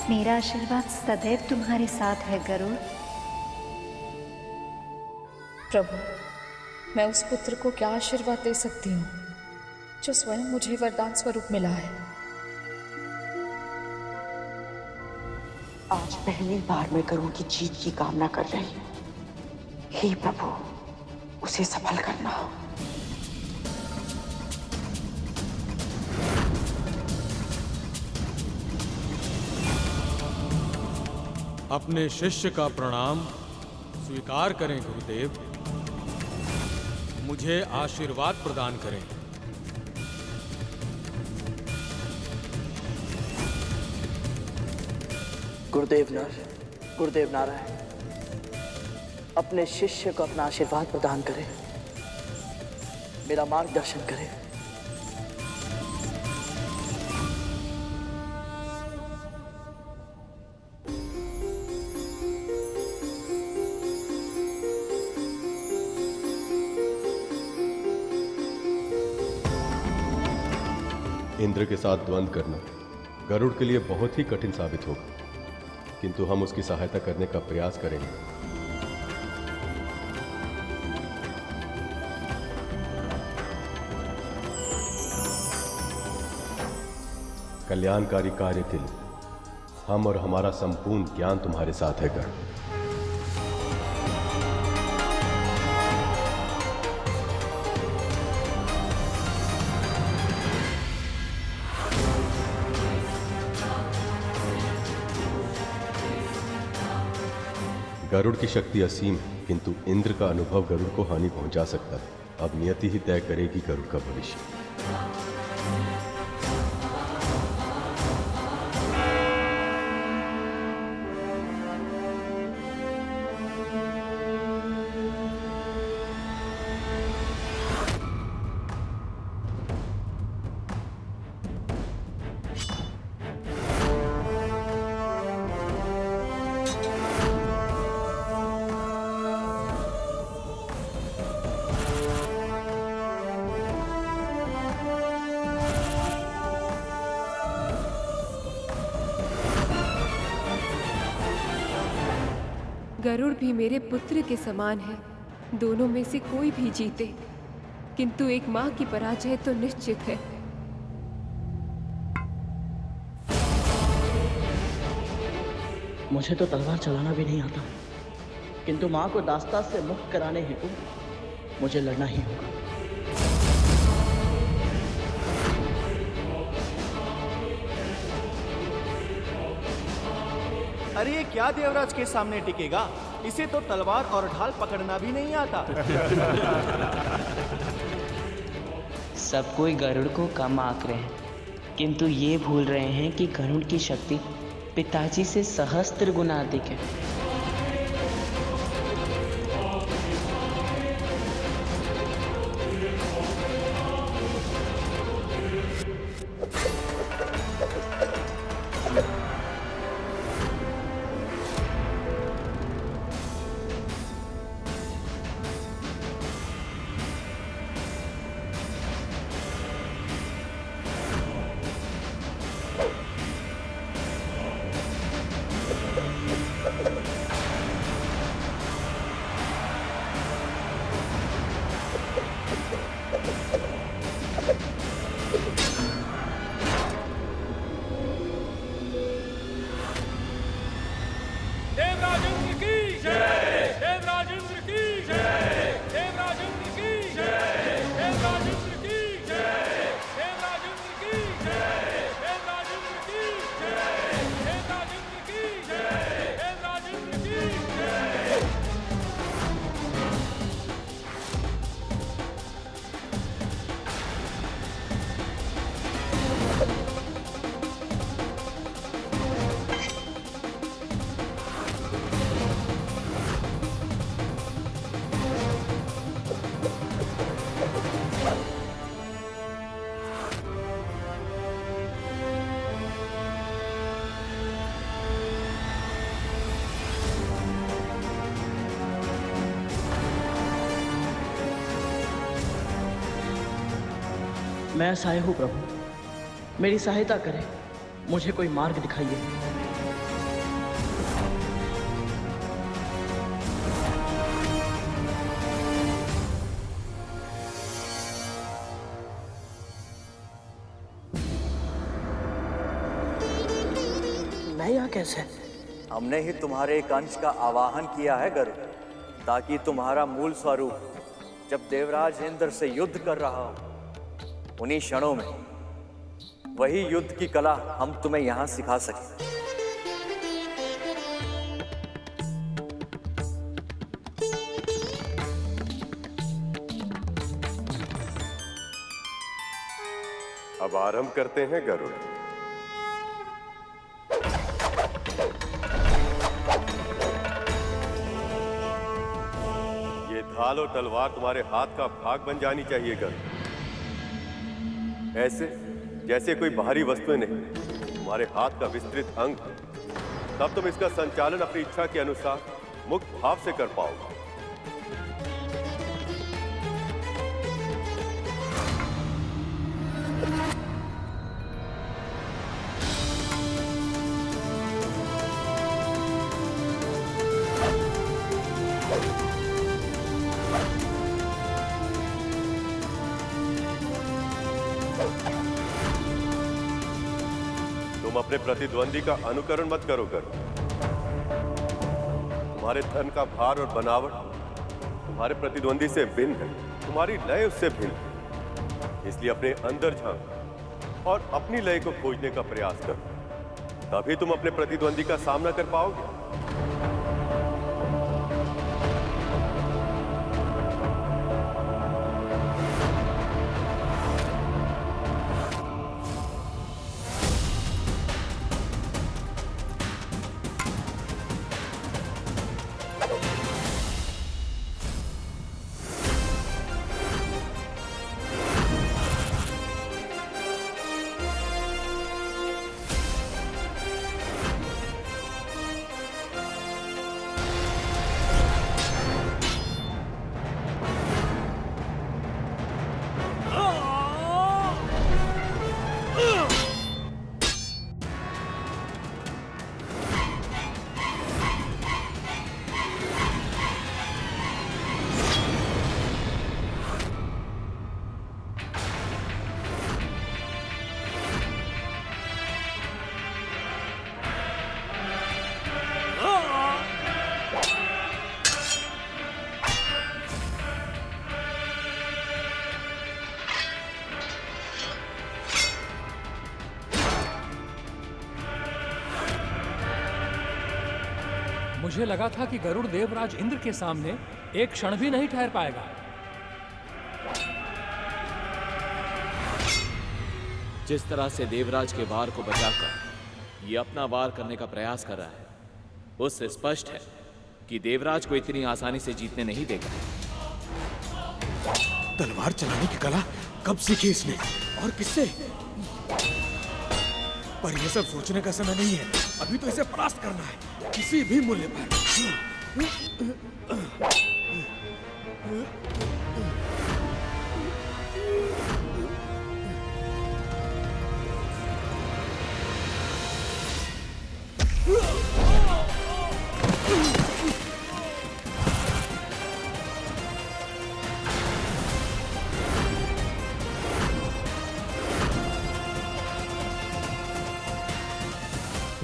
मेरा आशीर्वाद सदैव तुम्हारे साथ है गरुड़। प्रभु, मैं उस पुत्र को क्या आशीर्वाद दे सकती हूँ जो स्वयं मुझे वरदान स्वरूप मिला है। आज पहली बार मैं गरुड़ की जीत की कामना कर रही हूँ। हे प्रभु, उसे सफल करना। अपने शिष्य का प्रणाम स्वीकार करें गुरुदेव, मुझे आशीर्वाद प्रदान करें। गुरुदेव नारायण, अपने शिष्य को अपना आशीर्वाद प्रदान करें, मेरा मार्गदर्शन करें। इंद्र के साथ द्वंद्व करना गरुड़ के लिए बहुत ही कठिन साबित होगा, किंतु हम उसकी सहायता करने का प्रयास करेंगे। कल्याणकारी कार्य के लिए हम और हमारा संपूर्ण ज्ञान तुम्हारे साथ है गरुड़। गरुड़ की शक्ति असीम है, किंतु इंद्र का अनुभव गरुड़ को हानि पहुंचा सकता है। अब नियति ही तय करेगी गरुड़ का भविष्य। गरुड़ भी मेरे पुत्र के समान है। दोनों में से कोई भी जीते, किंतु एक मां की पराजय तो निश्चित है। मुझे तो तलवार चलाना भी नहीं आता, किंतु मां को दास्ता से मुक्त कराने हेतु मुझे लड़ना ही होगा। अरे ये क्या देवराज के सामने टिकेगा? इसे तो तलवार और ढाल पकड़ना भी नहीं आता। सब कोई गरुड़ को कम आंक रहे हैं, किंतु ये भूल रहे हैं कि गरुड़ की शक्ति पिताजी से सहस्त्र गुना अधिक है। मैं असहाय हूँ प्रभु, मेरी सहायता करें, मुझे कोई मार्ग दिखाइए। मैं यहाँ कैसे? हमने ही तुम्हारे एक अंश का आवाहन किया है गरुड़, ताकि तुम्हारा मूल स्वरूप जब देवराज इंद्र से युद्ध कर रहा हो, उन्हीं क्षणों में वही युद्ध की कला हम तुम्हें यहां सिखा सकें। अब आरंभ करते हैं गरुड़। ये ढाल और तलवार तुम्हारे हाथ का भाग बन जानी चाहिए गरुड़, ऐसे जैसे कोई बाहरी वस्तुएं नहीं, तुम्हारे हाथ का विस्तृत अंग। तब तुम इसका संचालन अपनी इच्छा के अनुसार मुक्त भाव से कर पाओगे। तुम अपने प्रतिद्वंदी का अनुकरण मत करो गरुड़। तुम्हारे धन का भार और बनावट तुम्हारे प्रतिद्वंदी से भिन्न है, तुम्हारी लय उससे भिन्न है। इसलिए अपने अंदर झांक और अपनी लय को खोजने का प्रयास करो, तभी तुम अपने प्रतिद्वंदी का सामना कर पाओगे। मुझे लगा था कि गरुड़ देवराज इंद्र के सामने एक क्षण भी नहीं ठहर पाएगा। जिस तरह से देवराज के वार को बचाकर ये अपना वार करने का प्रयास कर रहा है, उससे स्पष्ट है कि देवराज को इतनी आसानी से जीतने नहीं देगा। तलवार चलाने की कला कब सीखी इसने और किससे? पर यह सब सोचने का समय नहीं है, अभी तो इसे परास्त करना है किसी भी मूल्य पर।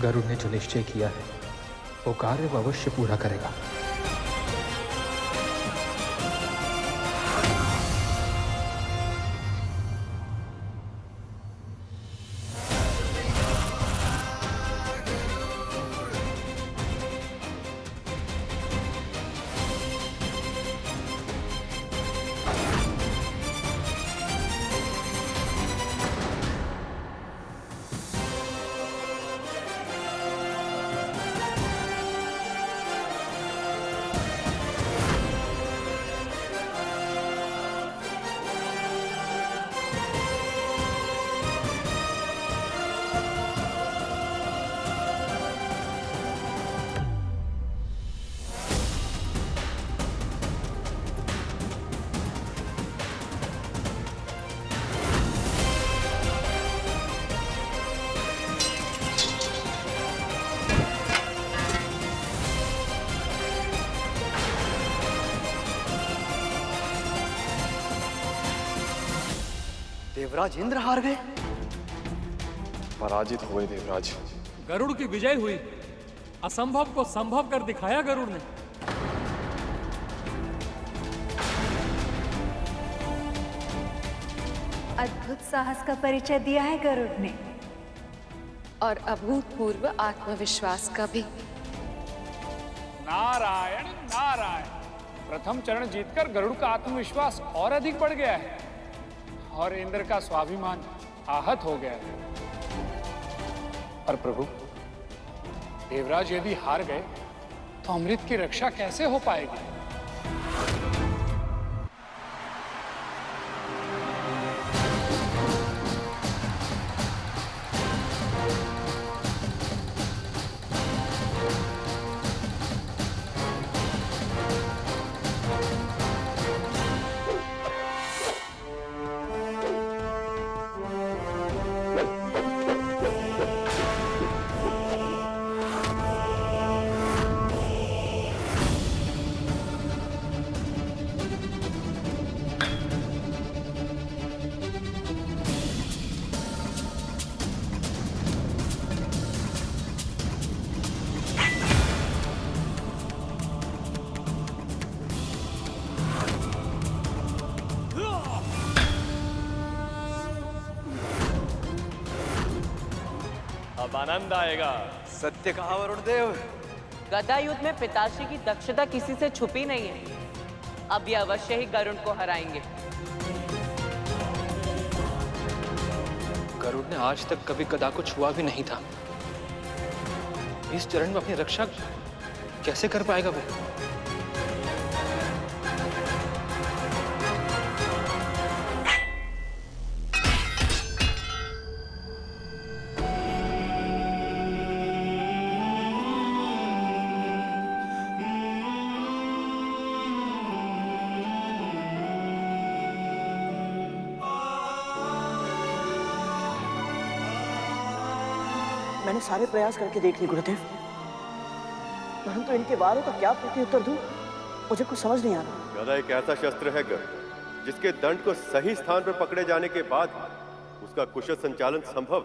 गरुड़ ने जो निश्चय किया है वो कार्य वो अवश्य पूरा करेगा। देवराज इंद्र हार गए? पराजित हुए देवराज। गरुड़ की विजय हुई। असंभव को संभव कर दिखाया गरुड़ ने। अद्भुत साहस का परिचय दिया है गरुड़ ने, और अभूतपूर्व आत्मविश्वास का भी। नारायण नारायण, प्रथम चरण जीतकर गरुड़ का आत्मविश्वास और अधिक बढ़ गया है और इंद्र का स्वाभिमान आहत हो गया है। और प्रभु, देवराज यदि हार गए तो अमृत की रक्षा कैसे हो पाएगी? अब आनंद आएगा। सत्य कहा वरुण देव। गदा युद्ध में पिताश्री की दक्षता किसी से छुपी नहीं है। अब ये अवश्य ही गरुड़ को हराएंगे। गरुड़ ने आज तक कभी गदा को छुआ भी नहीं था। इस चरण में अपनी रक्षा कैसे कर पाएगा वो? मैंने सारे प्रयास करके देख ली गुरुदेव, परंतु इनके वारों का क्या प्रत्युत्तर दूं, मुझे कुछ समझ नहीं आ रहा। गदा एक ऐसा शस्त्र है जिसके दंड को सही स्थान पर पकड़े जाने के बाद उसका कुशल संचालन संभव।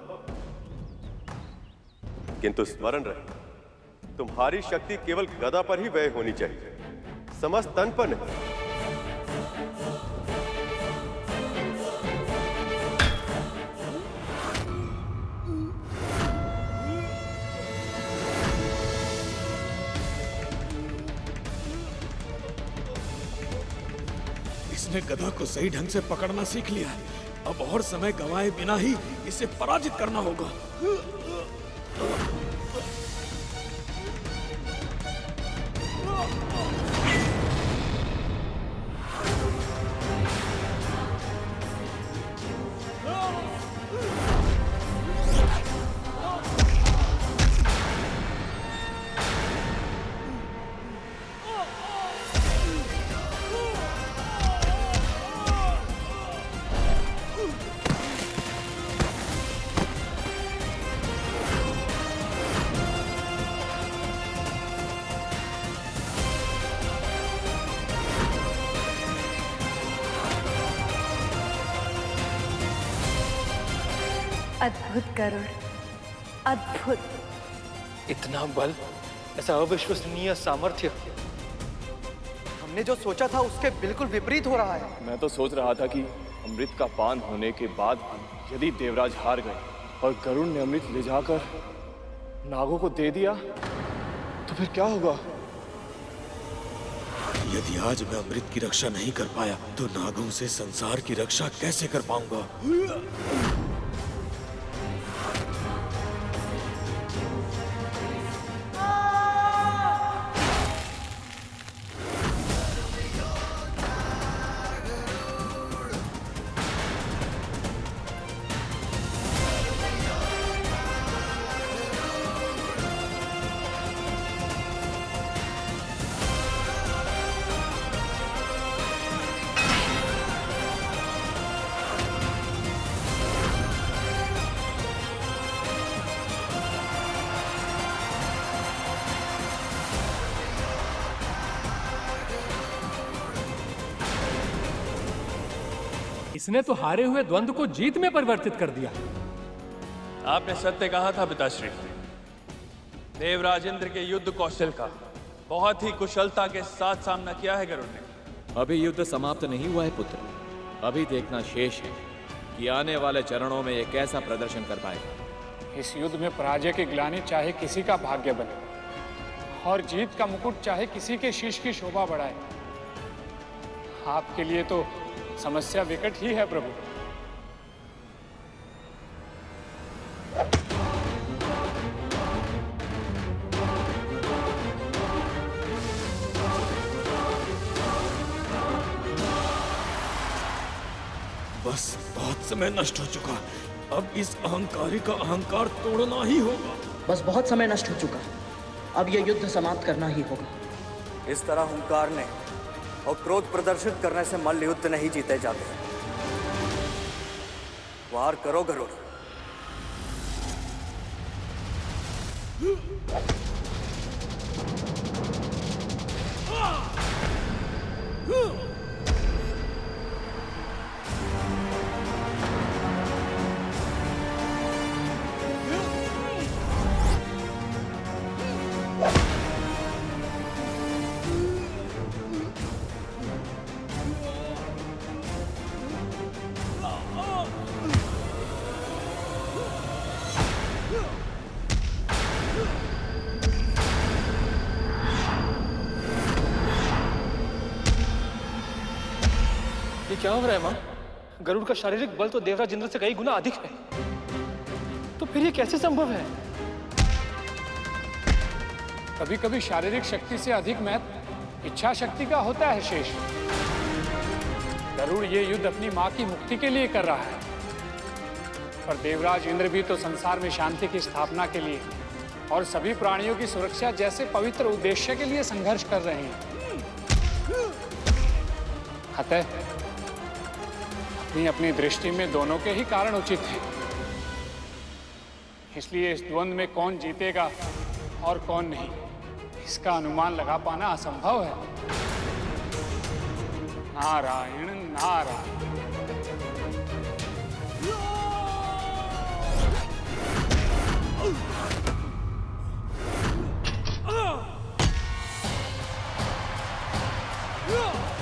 किंतु स्मरण रहे, तुम्हारी शक्ति केवल गदा पर ही व्यय होनी चाहिए, समस्त तन पर नहीं। इसने गदा को सही ढंग से पकड़ना सीख लिया है। अब और समय गंवाए बिना ही इसे पराजित करना होगा। अद्भुत गरुड़, अद्भुत। इतना बल, ऐसा अविश्वसनीय सामर्थ्य, हमने जो सोचा था उसके बिल्कुल विपरीत हो रहा है। मैं तो सोच रहा था कि अमृत का पान होने के बाद यदि देवराज हार गए और गरुड़ ने अमृत ले जाकर नागों को दे दिया तो फिर क्या होगा? यदि आज मैं अमृत की रक्षा नहीं कर पाया तो नागों से संसार की रक्षा कैसे कर पाऊंगा? इसने तो हारे हुए द्वंद्व को जीत में परिवर्तित कर दिया। आपने सत्य कहा था पिताश्री। देवराज इंद्र के युद्ध कौशल का बहुत ही कुशलता के साथ सामना किया है गरुड़ ने। अभी युद्ध समाप्त नहीं हुआ है पुत्र। अभी देखना शेष है कि आने वाले चरणों में यह कैसा प्रदर्शन कर पाएगा। इस युद्ध में पराजय की ग्लानि चाहे किसी का भाग्य बने और जीत का मुकुट चाहे किसी के शीश की शोभा बढ़ाए, आपके लिए तो समस्या विकट ही है प्रभु। बस बहुत समय नष्ट हो चुका। अब इस अहंकारी का अहंकार तोड़ना ही होगा। बस बहुत समय नष्ट हो चुका। अब यह युद्ध समाप्त करना ही होगा। इस तरह हुंकार ने और क्रोध प्रदर्शित करने से मल्ल युद्ध नहीं जीते जाते। वार करो गरुड़। ये क्या हो रहा है माँ? गरुड़ का शारीरिक बल तो देवराज इंद्र से कई गुना अधिक है, तो फिर ये कैसे संभव है? कभी कभी शारीरिक शक्ति से अधिक महत्व इच्छा शक्ति का होता है शेष। गरुड़ ये युद्ध अपनी मां की मुक्ति के लिए कर रहा है, पर देवराज इंद्र भी तो संसार में शांति की स्थापना के लिए और सभी प्राणियों की सुरक्षा जैसे पवित्र उद्देश्य के लिए संघर्ष कर रहे हैं। अतः अपनी दृष्टि में दोनों के ही कारण उचित हैं। इसलिए इस द्वंद्व में कौन जीतेगा और कौन नहीं, इसका अनुमान लगा पाना असंभव है। नारायण नारायण। Yeah!